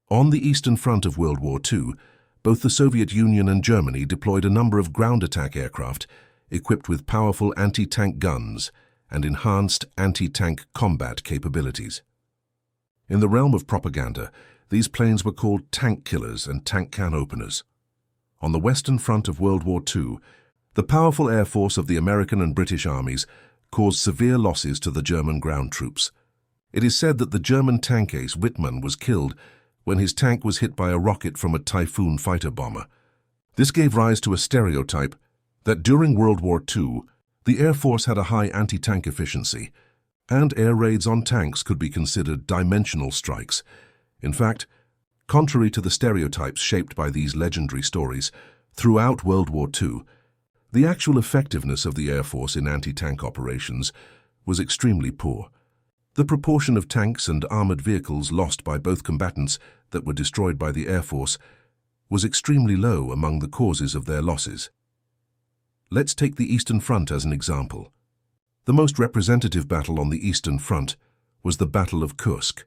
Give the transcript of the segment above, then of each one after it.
On the Eastern Front of World War II, both the Soviet Union and Germany deployed a number of ground attack aircraft equipped with powerful anti-tank guns and enhanced anti-tank combat capabilities. In the realm of propaganda, these planes were called tank killers and tank can openers. On the Western Front of World War II, the powerful air force of the American and British armies caused severe losses to the German ground troops. It is said that the German tank ace Wittmann was killed when his tank was hit by a rocket from a Typhoon fighter bomber. This gave rise to a stereotype that during World War II, the Air Force had a high anti-tank efficiency, and air raids on tanks could be considered dimensional strikes. In fact, contrary to the stereotypes shaped by these legendary stories, throughout World War II, the actual effectiveness of the Air Force in anti-tank operations was extremely poor. The proportion of tanks and armored vehicles lost by both combatants that were destroyed by the Air Force was extremely low among the causes of their losses. Let's take the Eastern Front as an example. The most representative battle on the Eastern Front was the Battle of Kursk.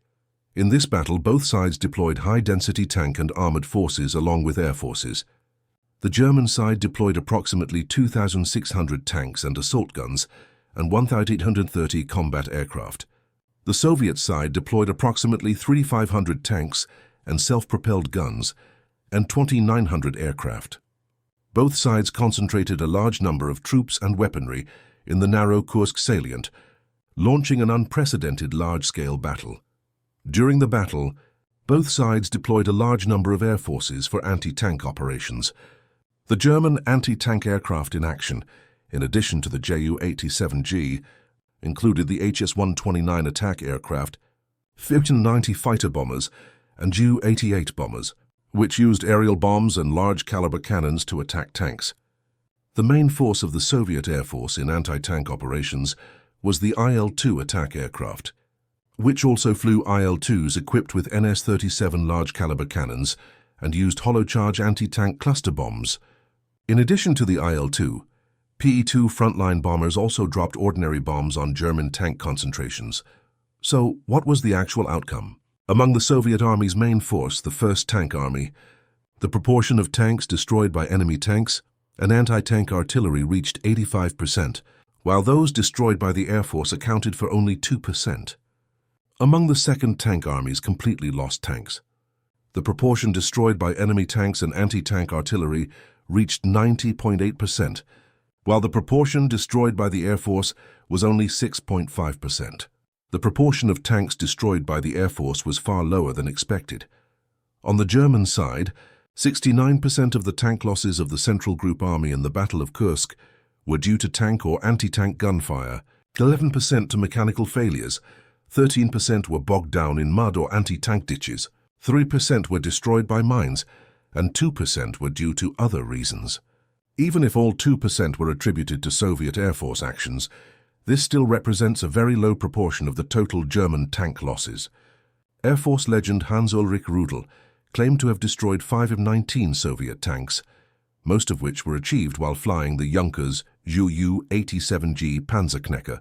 In this battle, both sides deployed high-density tank and armored forces along with air forces. The German side deployed approximately 2,600 tanks and assault guns and 1,830 combat aircraft. The Soviet side deployed approximately 3,500 tanks and self-propelled guns and 2,900 aircraft. Both sides concentrated a large number of troops and weaponry in the narrow Kursk salient, launching an unprecedented large-scale battle. During the battle, both sides deployed a large number of air forces for anti-tank operations. The German anti-tank aircraft in action, in addition to the Ju-87G, included the HS-129 attack aircraft, 1590 fighter bombers, and Ju-88 bombers, which used aerial bombs and large-caliber cannons to attack tanks. The main force of the Soviet Air Force in anti-tank operations was the IL-2 attack aircraft, which also flew IL-2s equipped with NS-37 large-caliber cannons and used hollow-charge anti-tank cluster bombs. In addition to the IL-2, PE-2 frontline bombers also dropped ordinary bombs on German tank concentrations. So, what was the actual outcome? Among the Soviet Army's main force, the 1st Tank Army, the proportion of tanks destroyed by enemy tanks and anti-tank artillery reached 85%, while those destroyed by the Air Force accounted for only 2%. Among the 2nd Tank Army's completely lost tanks, the proportion destroyed by enemy tanks and anti-tank artillery reached 90.8%, while the proportion destroyed by the Air Force was only 6.5%. The proportion of tanks destroyed by the Air Force was far lower than expected. On the German side, 69% of the tank losses of the Central Group Army in the Battle of Kursk were due to tank or anti-tank gunfire, 11% to mechanical failures, 13% were bogged down in mud or anti-tank ditches, 3% were destroyed by mines, and 2% were due to other reasons. Even if all 2% were attributed to Soviet Air Force actions, this still represents a very low proportion of the total German tank losses. Air Force legend Hans-Ulrich Rudel claimed to have destroyed 5 of 19 Soviet tanks, most of which were achieved while flying the Junkers Ju-87G Panzerknecker,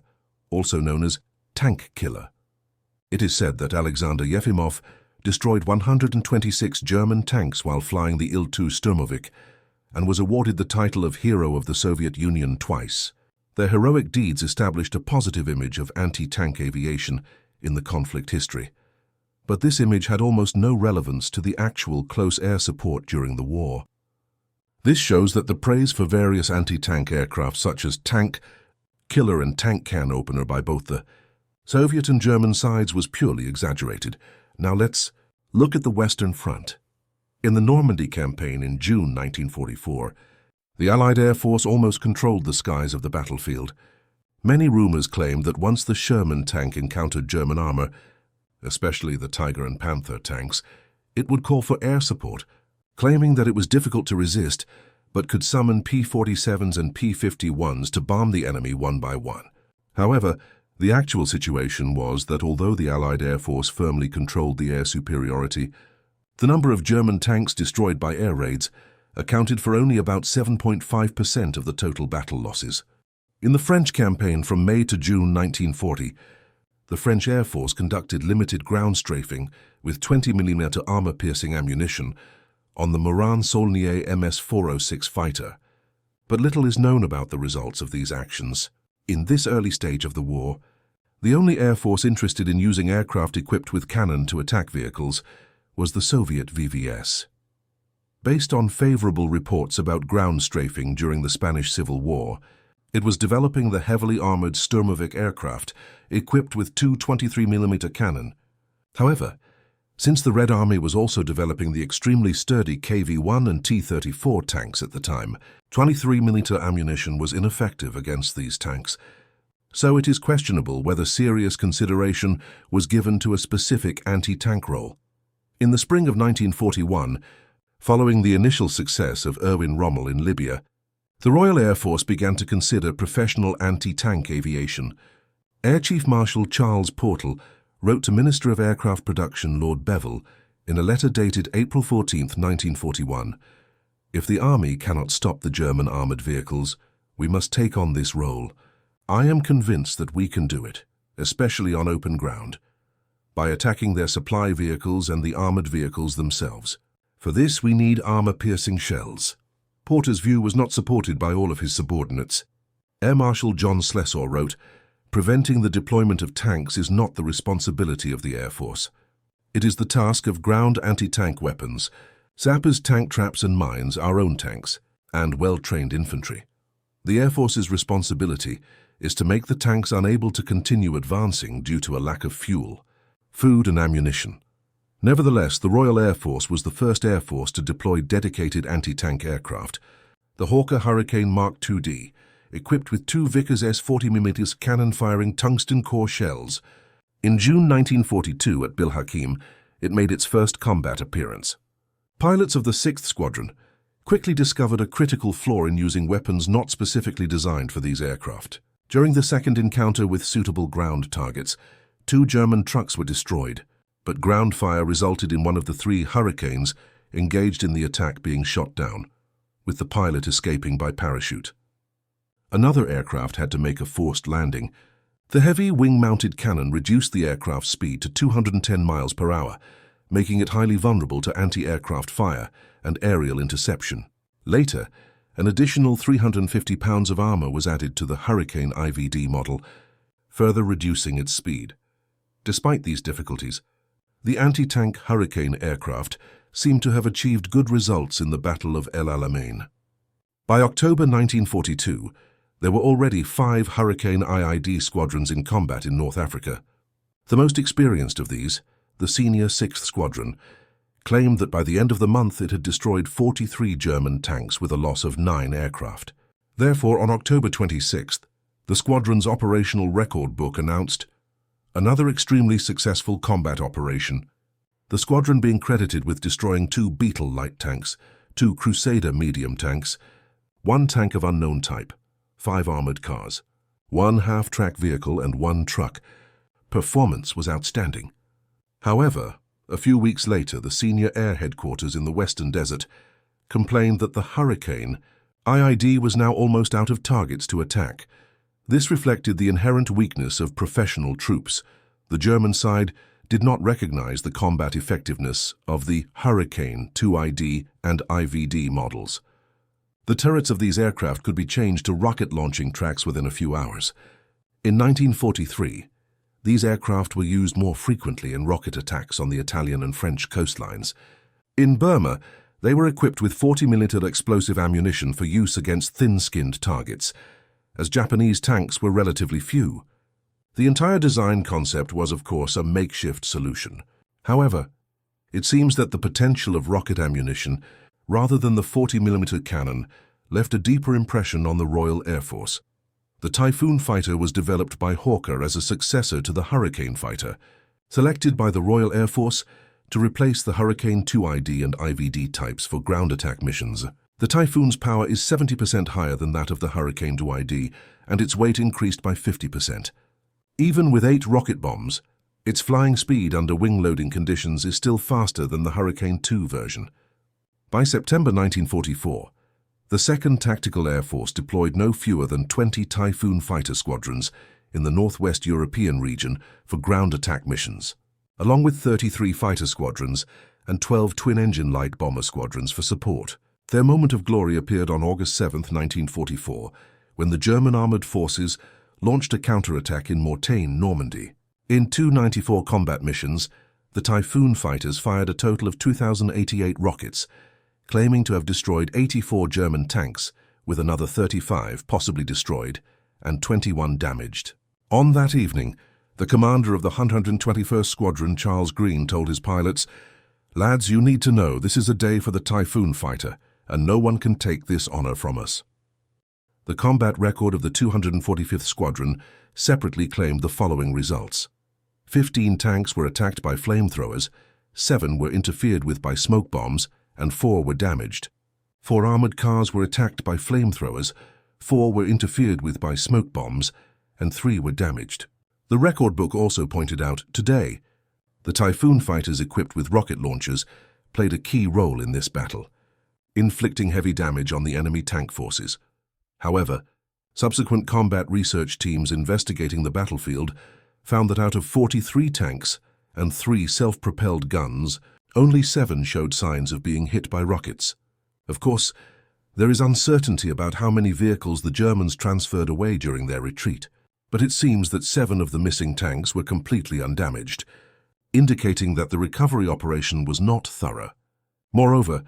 also known as Tank Killer. It is said that Alexander Yefimov destroyed 126 German tanks while flying the Il-2 Sturmovik, and was awarded the title of Hero of the Soviet Union twice. Their heroic deeds established a positive image of anti-tank aviation in the conflict history. But this image had almost no relevance to the actual close air support during the war. This shows that the praise for various anti-tank aircraft such as Tank Killer and Tank Can Opener by both the Soviet and German sides was purely exaggerated. Now let's look at the Western Front. In the Normandy campaign in June 1944, the Allied Air Force almost controlled the skies of the battlefield. Many rumors claimed that once the Sherman tank encountered German armor, especially the Tiger and Panther tanks, it would call for air support, claiming that it was difficult to resist, but could summon P-47s and P-51s to bomb the enemy one by one. However, the actual situation was that although the Allied Air Force firmly controlled the air superiority, the number of German tanks destroyed by air raids accounted for only about 7.5% of the total battle losses. In the French campaign from May to June 1940, the French Air Force conducted limited ground strafing with 20mm armor-piercing ammunition on the Morane-Saulnier MS-406 fighter. But little is known about the results of these actions. In this early stage of the war, the only Air Force interested in using aircraft equipped with cannon to attack vehicles was the Soviet VVS. Based on favorable reports about ground strafing during the Spanish Civil War, it was developing the heavily armored Sturmovik aircraft equipped with two 23mm cannon. However, since the Red Army was also developing the extremely sturdy KV-1 and T-34 tanks at the time, 23mm ammunition was ineffective against these tanks. So it is questionable whether serious consideration was given to a specific anti-tank role. In the spring of 1941, following the initial success of Erwin Rommel in Libya, the Royal Air Force began to consider professional anti-tank aviation. Air Chief Marshal Charles Portal wrote to Minister of Aircraft Production Lord Bevell in a letter dated April 14, 1941, "If the Army cannot stop the German armoured vehicles, we must take on this role. I am convinced that we can do it, especially on open ground, by attacking their supply vehicles and the armoured vehicles themselves. For this we need armour-piercing shells." Porter's view was not supported by all of his subordinates. Air Marshal John Slessor wrote, "Preventing the deployment of tanks is not the responsibility of the Air Force. It is the task of ground anti-tank weapons, sappers, tank traps and mines, our own tanks, and well-trained infantry. The Air Force's responsibility is to make the tanks unable to continue advancing due to a lack of fuel, food and ammunition." Nevertheless, the Royal Air Force was the first Air Force to deploy dedicated anti-tank aircraft. The Hawker Hurricane Mark II-D, equipped with two Vickers S-40mm cannon-firing tungsten core shells. In June 1942 at Bil Hakim, it made its first combat appearance. Pilots of the 6th Squadron quickly discovered a critical flaw in using weapons not specifically designed for these aircraft. During the second encounter with suitable ground targets, 2 German trucks were destroyed, but ground fire resulted in one of the 3 Hurricanes engaged in the attack being shot down, with the pilot escaping by parachute. Another aircraft had to make a forced landing. The heavy wing-mounted cannon reduced the aircraft's speed to 210 miles per hour, making it highly vulnerable to anti-aircraft fire and aerial interception. Later, an additional 350 pounds of armor was added to the Hurricane IVD model, further reducing its speed. Despite these difficulties, the anti-tank Hurricane aircraft seemed to have achieved good results in the Battle of El Alamein. By October 1942, there were already 5 Hurricane IID squadrons in combat in North Africa. The most experienced of these, the senior 6th Squadron, claimed that by the end of the month it had destroyed 43 German tanks with a loss of 9 aircraft. Therefore, on October 26th, the squadron's operational record book announced another extremely successful combat operation, the squadron being credited with destroying 2 Beetle light tanks, 2 Crusader medium tanks, 1 tank of unknown type, 5 armored cars, 1 half-track vehicle and 1 truck. Performance was outstanding. However, a few weeks later, the senior air headquarters in the Western Desert complained that the Hurricane IID was now almost out of targets to attack. This reflected the inherent weakness of professional troops. The German side did not recognize the combat effectiveness of the Hurricane 2ID and IVD models. The turrets of these aircraft could be changed to rocket launching tracks within a few hours. In 1943, these aircraft were used more frequently in rocket attacks on the Italian and French coastlines. In Burma, they were equipped with 40mm explosive ammunition for use against thin-skinned targets, as Japanese tanks were relatively few. The entire design concept was, of course, a makeshift solution. However, it seems that the potential of rocket ammunition, rather than the 40mm cannon, left a deeper impression on the Royal Air Force. The Typhoon fighter was developed by Hawker as a successor to the Hurricane fighter, selected by the Royal Air Force to replace the Hurricane 2ID and IVD types for ground attack missions. The Typhoon's power is 70% higher than that of the Hurricane 2ID, and its weight increased by 50%. Even with 8 rocket bombs, its flying speed under wing-loading conditions is still faster than the Hurricane 2 version. By September 1944, the 2nd Tactical Air Force deployed no fewer than 20 Typhoon fighter squadrons in the northwest European region for ground attack missions, along with 33 fighter squadrons and 12 twin-engine light bomber squadrons for support. Their moment of glory appeared on August 7, 1944, when the German armored forces launched a counterattack in Mortain, Normandy. In 294 combat missions, the Typhoon fighters fired a total of 2,088 rockets, claiming to have destroyed 84 German tanks, with another 35 possibly destroyed and 21 damaged. On that evening, the commander of the 121st Squadron, Charles Green, told his pilots, "Lads, you need to know this is a day for the Typhoon fighter, and no one can take this honor from us." The combat record of the 245th Squadron separately claimed the following results. 15 tanks were attacked by flamethrowers, 7 were interfered with by smoke bombs, and 4 were damaged. 4 armored cars were attacked by flamethrowers, 4 were interfered with by smoke bombs, and 3 were damaged. The record book also pointed out, today, the Typhoon fighters equipped with rocket launchers played a key role in this battle, inflicting heavy damage on the enemy tank forces. However, subsequent combat research teams investigating the battlefield found that out of 43 tanks and 3 self-propelled guns, only 7 showed signs of being hit by rockets. Of course, there is uncertainty about how many vehicles the Germans transferred away during their retreat, but it seems that 7 of the missing tanks were completely undamaged, indicating that the recovery operation was not thorough. Moreover,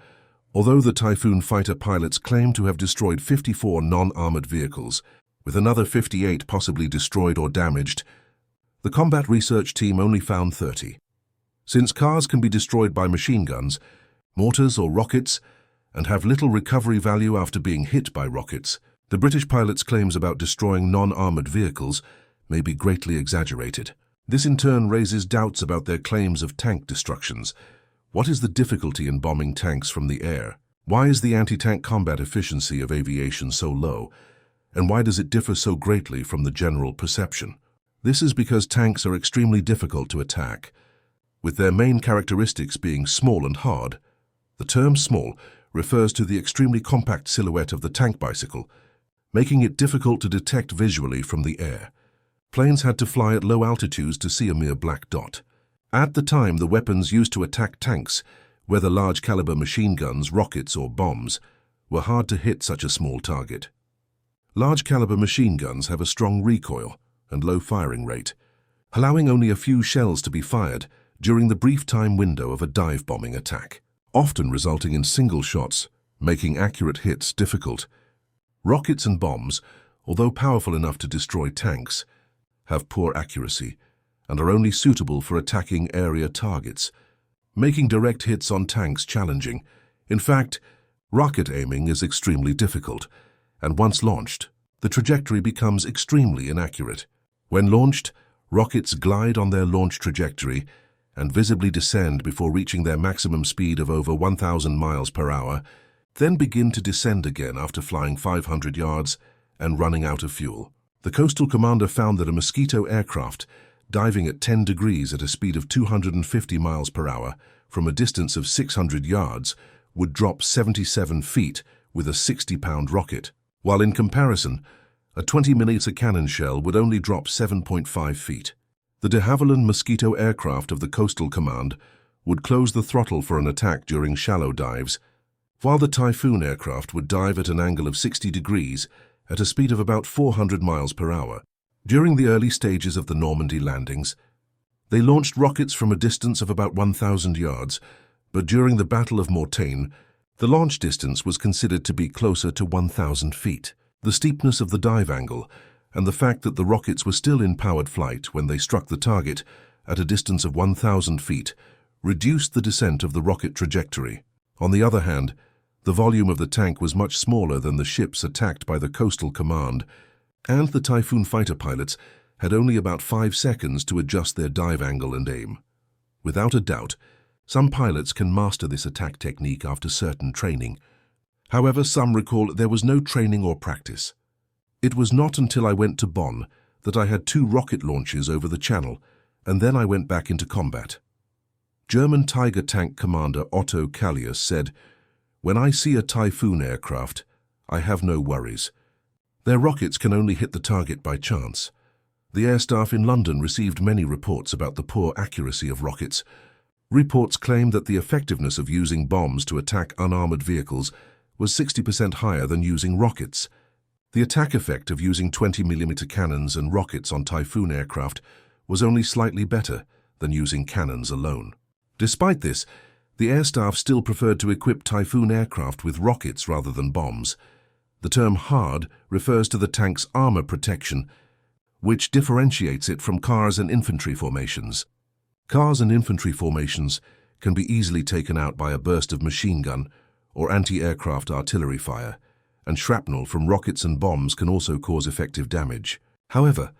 although the Typhoon fighter pilots claim to have destroyed 54 non-armored vehicles, with another 58 possibly destroyed or damaged, the combat research team only found 30. Since cars can be destroyed by machine guns, mortars or rockets, and have little recovery value after being hit by rockets, the British pilots' claims about destroying non-armored vehicles may be greatly exaggerated. This in turn raises doubts about their claims of tank destructions. What is the difficulty in bombing tanks from the air? Why is the anti-tank combat efficiency of aviation so low? And why does it differ so greatly from the general perception? This is because tanks are extremely difficult to attack, with their main characteristics being small and hard. The term small refers to the extremely compact silhouette of the tank bicycle, making it difficult to detect visually from the air. Planes had to fly at low altitudes to see a mere black dot. At the time, the weapons used to attack tanks, whether large-caliber machine guns, rockets, or bombs, were hard to hit such a small target. Large-caliber machine guns have a strong recoil and low firing rate, allowing only a few shells to be fired during the brief time window of a dive-bombing attack, often resulting in single shots, making accurate hits difficult. Rockets and bombs, although powerful enough to destroy tanks, have poor accuracy and are only suitable for attacking area targets, making direct hits on tanks challenging. In fact, rocket aiming is extremely difficult, and once launched, the trajectory becomes extremely inaccurate. When launched, rockets glide on their launch trajectory and visibly descend before reaching their maximum speed of over 1,000 miles per hour, then begin to descend again after flying 500 yards and running out of fuel. The coastal commander found that a Mosquito aircraft, diving at 10 degrees at a speed of 250 miles per hour from a distance of 600 yards, would drop 77 feet with a 60-pound rocket, while in comparison, a 20mm cannon shell would only drop 7.5 feet. The de Havilland Mosquito aircraft of the Coastal Command would close the throttle for an attack during shallow dives, while the Typhoon aircraft would dive at an angle of 60 degrees at a speed of about 400 miles per hour. During the early stages of the Normandy landings, they launched rockets from a distance of about 1,000 yards, but during the Battle of Mortain, the launch distance was considered to be closer to 1,000 feet. The steepness of the dive angle and the fact that the rockets were still in powered flight when they struck the target at a distance of 1,000 feet reduced the descent of the rocket trajectory. On the other hand, the volume of the tank was much smaller than the ships attacked by the Coastal Command, and the Typhoon fighter pilots had only about 5 seconds to adjust their dive angle and aim. Without a doubt, some pilots can master this attack technique after certain training. However, some recall there was no training or practice. It was not until I went to Bonn that I had 2 rocket launches over the Channel, and then I went back into combat. German Tiger tank commander Otto Kallius said, "When I see a Typhoon aircraft, I have no worries. Their rockets can only hit the target by chance. The air staff in London received many reports about the poor accuracy of rockets. Reports claimed that the effectiveness of using bombs to attack unarmored vehicles was 60% higher than using rockets. The attack effect of using 20mm cannons and rockets on Typhoon aircraft was only slightly better than using cannons alone. Despite this, the air staff still preferred to equip Typhoon aircraft with rockets rather than bombs. The term hard refers to the tank's armor protection, which differentiates it from cars and infantry formations. Cars and infantry formations can be easily taken out by a burst of machine gun or anti-aircraft artillery fire, and shrapnel from rockets and bombs can also cause effective damage. However,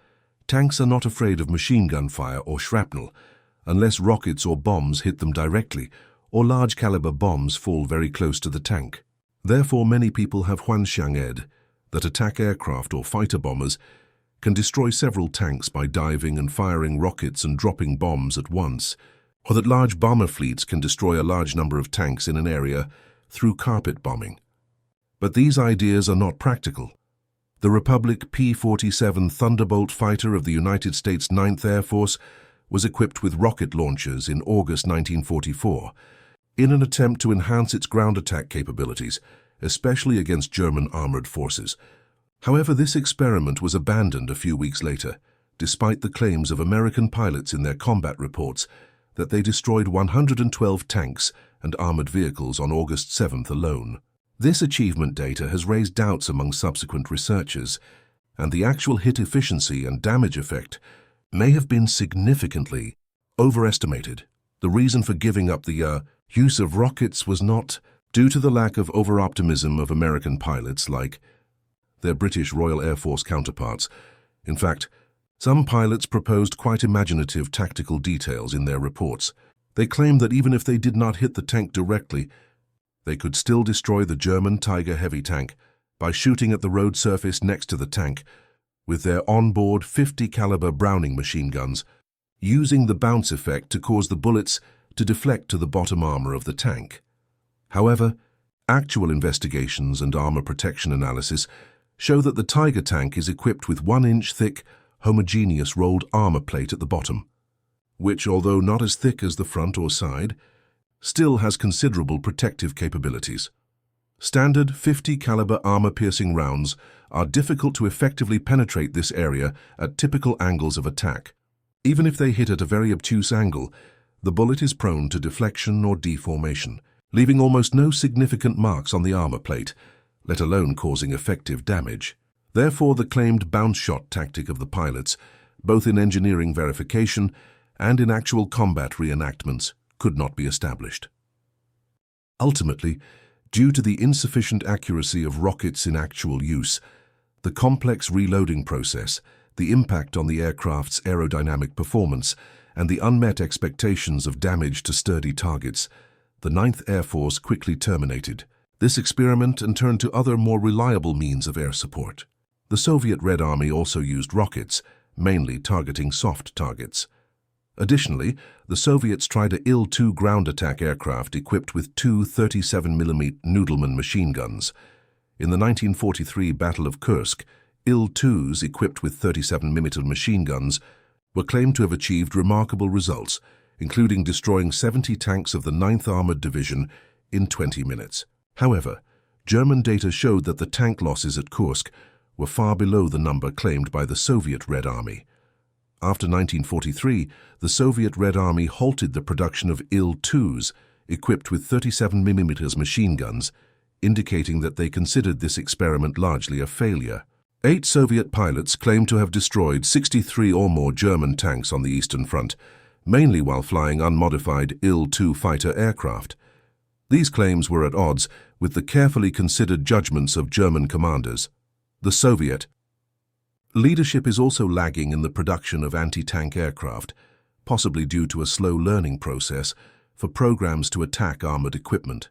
tanks are not afraid of machine gun fire or shrapnel unless rockets or bombs hit them directly or large-caliber bombs fall very close to the tank. Therefore, many people have hwanxianged that attack aircraft or fighter bombers can destroy several tanks by diving and firing rockets and dropping bombs at once, or that large bomber fleets can destroy a large number of tanks in an area through carpet bombing. But these ideas are not practical. The Republic P-47 Thunderbolt fighter of the United States 9th Air Force was equipped with rocket launchers in August 1944 in an attempt to enhance its ground attack capabilities, especially against German armored forces. However, this experiment was abandoned a few weeks later, despite the claims of American pilots in their combat reports that they destroyed 112 tanks and armored vehicles on August 7th alone. This achievement data has raised doubts among subsequent researchers, and the actual hit efficiency and damage effect may have been significantly overestimated. The reason for giving up the use of rockets was not due to the lack of over-optimism of American pilots like their British Royal Air Force counterparts. In fact, some pilots proposed quite imaginative tactical details in their reports. They claimed that even if they did not hit the tank directly, they could still destroy the German Tiger heavy tank by shooting at the road surface next to the tank with their onboard 50 caliber Browning machine guns, using the bounce effect to cause the bullets to deflect to the bottom armor of the tank. However, actual investigations and armor protection analysis show that the Tiger tank is equipped with 1-inch thick, homogeneous rolled armor plate at the bottom, which, although not as thick as the front or side, still has considerable protective capabilities. Standard 50 caliber armor-piercing rounds are difficult to effectively penetrate this area at typical angles of attack. Even if they hit at a very obtuse angle, the bullet is prone to deflection or deformation, leaving almost no significant marks on the armor plate, let alone causing effective damage. Therefore, the claimed bounce shot tactic of the pilots, both in engineering verification and in actual combat reenactments, could not be established. Ultimately, due to the insufficient accuracy of rockets in actual use, the complex reloading process, the impact on the aircraft's aerodynamic performance, and the unmet expectations of damage to sturdy targets, the 9th Air Force quickly terminated this experiment and turned to other more reliable means of air support. The Soviet Red Army also used rockets, mainly targeting soft targets. Additionally, the Soviets tried a Il-2 ground attack aircraft equipped with two 37mm Noodleman machine guns. In the 1943 Battle of Kursk, Il-2s equipped with 37mm machine guns were claimed to have achieved remarkable results, including destroying 70 tanks of the 9th Armored Division in 20 minutes. However, German data showed that the tank losses at Kursk were far below the number claimed by the Soviet Red Army. After 1943, the Soviet Red Army halted the production of Il-2s equipped with 37mm machine guns, indicating that they considered this experiment largely a failure. 8 Soviet pilots claimed to have destroyed 63 or more German tanks on the Eastern Front, mainly while flying unmodified Il-2 fighter aircraft. These claims were at odds with the carefully considered judgments of German commanders. The Soviet leadership is also lagging in the production of anti-tank aircraft, possibly due to a slow learning process for programs to attack armored equipment.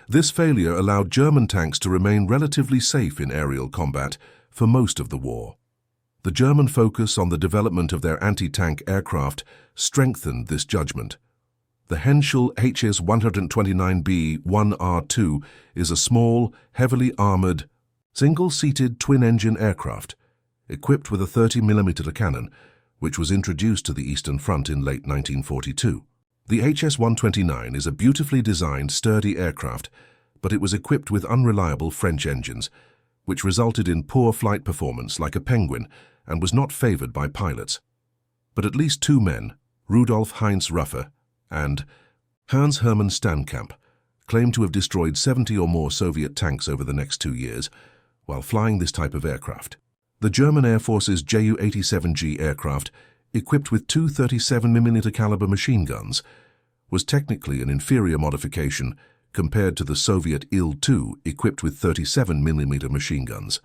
This failure allowed German tanks to remain relatively safe in aerial combat for most of the war. The German focus on the development of their anti-tank aircraft strengthened this judgment. The Henschel HS-129B-1R2 is a small, heavily armored, single-seated twin-engine aircraft. equipped with a 30mm cannon, which was introduced to the Eastern Front in late 1942. The HS-129 is a beautifully designed, sturdy aircraft, but it was equipped with unreliable French engines, which resulted in poor flight performance like a Penguin and was not favored by pilots. But at least two men, Rudolf Heinz Ruffer and Hans Hermann Steenkamp, claim to have destroyed 70 or more Soviet tanks over the next 2 years while flying this type of aircraft. The German Air Force's Ju-87G aircraft, equipped with two 37mm caliber machine guns, was technically an inferior modification compared to the Soviet Il-2 equipped with 37mm machine guns.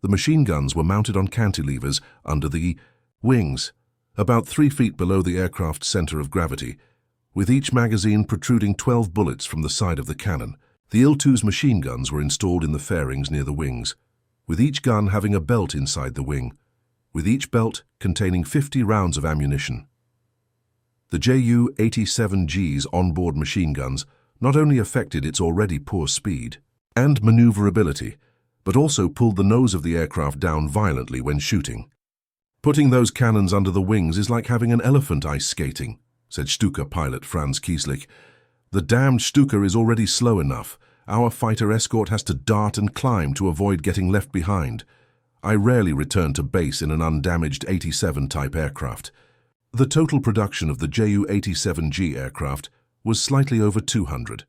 The machine guns were mounted on cantilevers under the wings, about 3 feet below the aircraft's center of gravity, with each magazine protruding 12 bullets from the side of the cannon. The Il-2's machine guns were installed in the fairings near the wings, with each gun having a belt inside the wing, with each belt containing 50 rounds of ammunition. The Ju-87G's onboard machine guns not only affected its already poor speed and maneuverability, but also pulled the nose of the aircraft down violently when shooting. "Putting those cannons under the wings is like having an elephant ice skating," said Stuka pilot Franz Kieslich. "The damned Stuka is already slow enough. Our fighter escort has to dart and climb to avoid getting left behind. I rarely return to base in an undamaged 87-type aircraft." The total production of the Ju-87G aircraft was slightly over 200.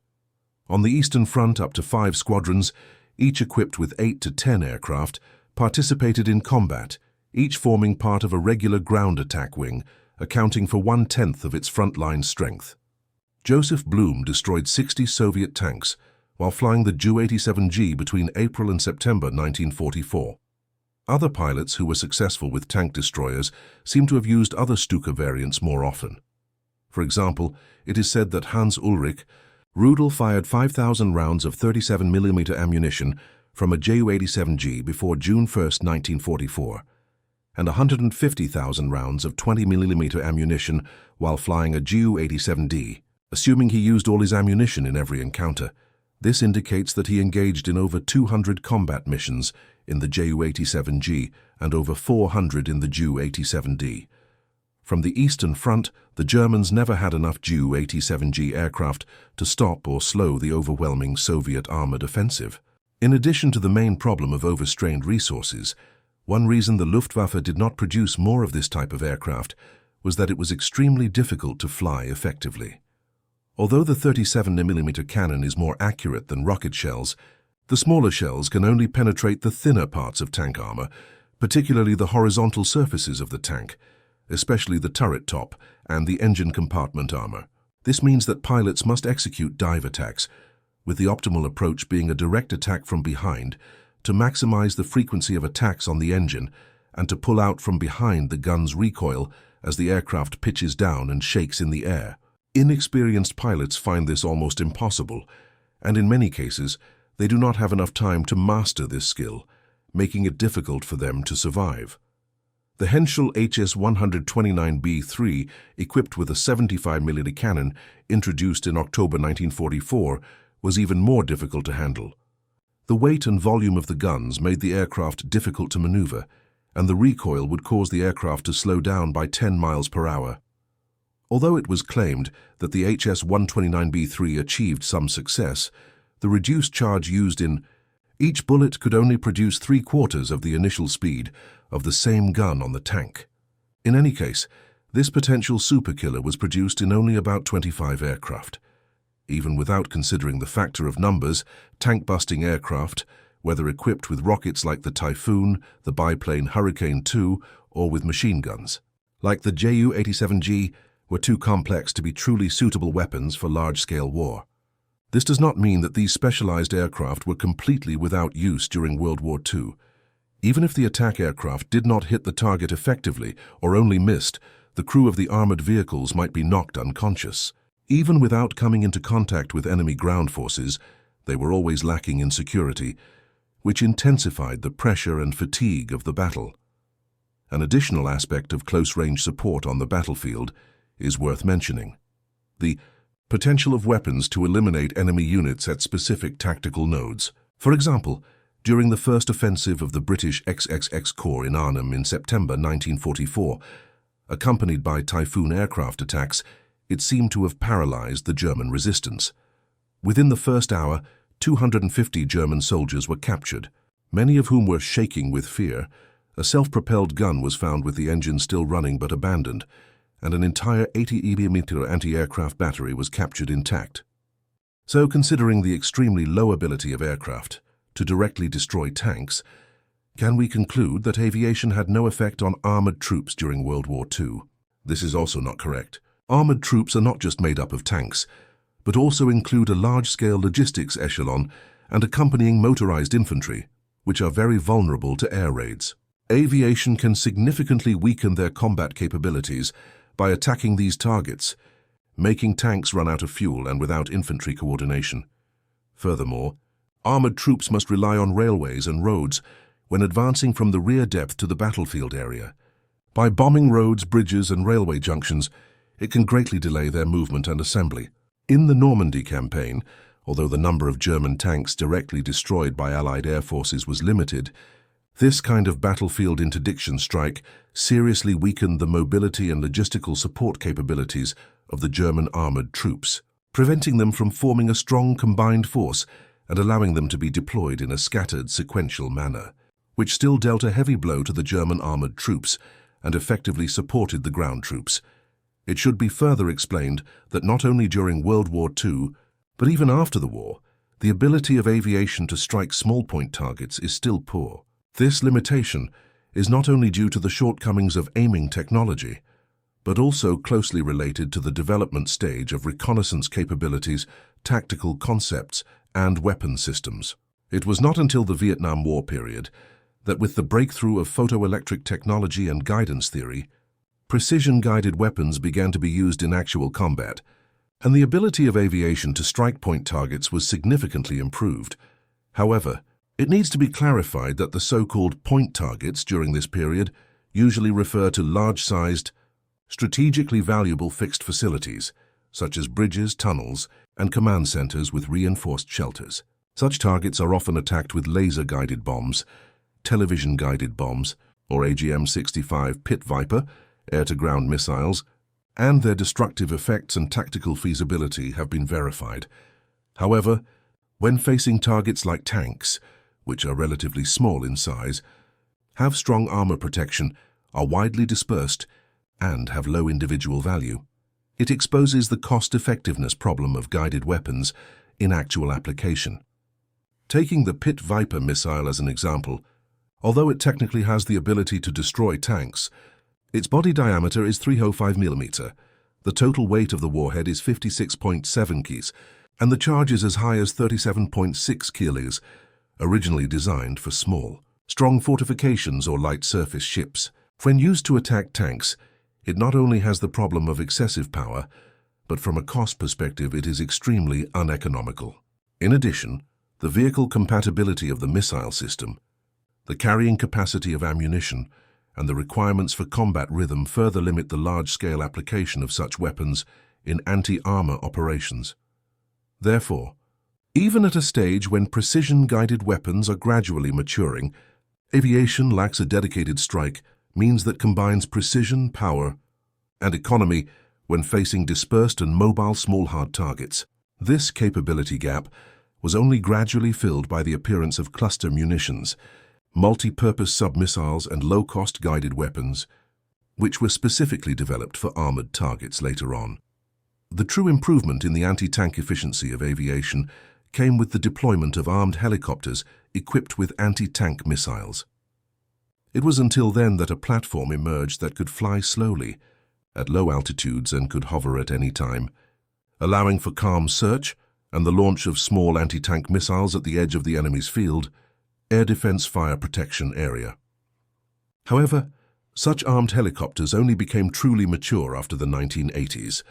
On the Eastern Front, up to 5 squadrons, each equipped with 8 to 10 aircraft, participated in combat, each forming part of a regular ground attack wing, accounting for 1/10 of its frontline strength. Joseph Blum destroyed 60 Soviet tanks while flying the Ju-87G between April and September 1944. Other pilots who were successful with tank destroyers seem to have used other Stuka variants more often. For example, it is said that Hans Ulrich Rudel fired 5,000 rounds of 37mm ammunition from a Ju-87G before June 1, 1944, and 150,000 rounds of 20mm ammunition while flying a Ju-87D, assuming he used all his ammunition in every encounter. This indicates that he engaged in over 200 combat missions in the Ju-87G and over 400 in the Ju-87D. From the Eastern Front, the Germans never had enough Ju-87G aircraft to stop or slow the overwhelming Soviet armored offensive. In addition to the main problem of overstrained resources, one reason the Luftwaffe did not produce more of this type of aircraft was that it was extremely difficult to fly effectively. Although the 37mm cannon is more accurate than rocket shells, the smaller shells can only penetrate the thinner parts of tank armor, particularly the horizontal surfaces of the tank, especially the turret top and the engine compartment armor. This means that pilots must execute dive attacks, with the optimal approach being a direct attack from behind to maximize the frequency of attacks on the engine and to pull out from behind the gun's recoil as the aircraft pitches down and shakes in the air. Inexperienced pilots find this almost impossible, and in many cases, they do not have enough time to master this skill, making it difficult for them to survive. The Henschel HS-129B3, equipped with a 75mm cannon, introduced in October 1944, was even more difficult to handle. The weight and volume of the guns made the aircraft difficult to maneuver, and the recoil would cause the aircraft to slow down by 10 miles per hour. Although it was claimed that the HS-129B3 achieved some success, the reduced charge used in each bullet could only produce 3/4 of the initial speed of the same gun on the tank. In any case, this potential superkiller was produced in only about 25 aircraft. Even without considering the factor of numbers, tank-busting aircraft, whether equipped with rockets like the Typhoon, the biplane Hurricane II, or with machine guns, like the Ju-87G, were too complex to be truly suitable weapons for large-scale war. This does not mean that these specialized aircraft were completely without use during World War II. Even if the attack aircraft did not hit the target effectively or only missed, the crew of the armored vehicles might be knocked unconscious. Even without coming into contact with enemy ground forces, they were always lacking in security, which intensified the pressure and fatigue of the battle. An additional aspect of close-range support on the battlefield is worth mentioning: the potential of weapons to eliminate enemy units at specific tactical nodes. For example, During the first offensive of the British XXX Corps in Arnhem in September 1944, accompanied by Typhoon aircraft attacks, it seemed to have paralyzed the German resistance. Within the first hour, 250 German soldiers were captured, many of whom were shaking with fear. A self-propelled gun was found with the engine still running but abandoned, and an entire 80mm anti-aircraft battery was captured intact. So, considering the extremely low ability of aircraft to directly destroy tanks, can we conclude that aviation had no effect on armored troops during World War II? This is also not correct. Armored troops are not just made up of tanks, but also include a large-scale logistics echelon and accompanying motorized infantry, which are very vulnerable to air raids. Aviation can significantly weaken their combat capabilities by attacking these targets, making tanks run out of fuel and without infantry coordination. Furthermore, armored troops must rely on railways and roads when advancing from the rear depth to the battlefield area. By bombing roads, bridges, and railway junctions, it can greatly delay their movement and assembly. In the Normandy campaign, although the number of German tanks directly destroyed by Allied air forces was limited, this kind of battlefield interdiction strike seriously weakened the mobility and logistical support capabilities of the German armored troops, preventing them from forming a strong combined force and allowing them to be deployed in a scattered, sequential manner, which still dealt a heavy blow to the German armored troops and effectively supported the ground troops. It should be further explained that not only during World War II, but even after the war, the ability of aviation to strike small-point targets is still poor. This limitation is not only due to the shortcomings of aiming technology, but also closely related to the development stage of reconnaissance capabilities, tactical concepts, and weapon systems. It was not until the Vietnam War period that, with the breakthrough of photoelectric technology and guidance theory, precision-guided weapons began to be used in actual combat, and the ability of aviation to strike point targets was significantly improved. However, it needs to be clarified that the so-called point targets during this period usually refer to large-sized, strategically valuable fixed facilities, such as bridges, tunnels, and command centers with reinforced shelters. Such targets are often attacked with laser-guided bombs, television-guided bombs, or AGM-65 Pit Viper, air-to-ground missiles, and their destructive effects and tactical feasibility have been verified. However, when facing targets like tanks, which are relatively small in size, have strong armor protection, are widely dispersed, and have low individual value, it exposes the cost-effectiveness problem of guided weapons in actual application. Taking the Pit Viper missile as an example, although it technically has the ability to destroy tanks, its body diameter is 305 mm, the total weight of the warhead is 56.7 kilos, and the charge is as high as 37.6 kilos, originally designed for small, strong fortifications or light surface ships. When used to attack tanks, it not only has the problem of excessive power, but from a cost perspective it is extremely uneconomical. In addition, the vehicle compatibility of the missile system, the carrying capacity of ammunition, and the requirements for combat rhythm further limit the large-scale application of such weapons in anti-armor operations. Therefore, even at a stage when precision-guided weapons are gradually maturing, aviation lacks a dedicated strike means that combines precision, power, and economy when facing dispersed and mobile small hard targets. This capability gap was only gradually filled by the appearance of cluster munitions, multi-purpose sub-missiles and low-cost guided weapons, which were specifically developed for armored targets later on. The true improvement in the anti-tank efficiency of aviation came with the deployment of armed helicopters equipped with anti-tank missiles. It was until then that a platform emerged that could fly slowly, at low altitudes, and could hover at any time, allowing for calm search and the launch of small anti-tank missiles at the edge of the enemy's field, air defense fire protection area. However, such armed helicopters only became truly mature after the 1980s,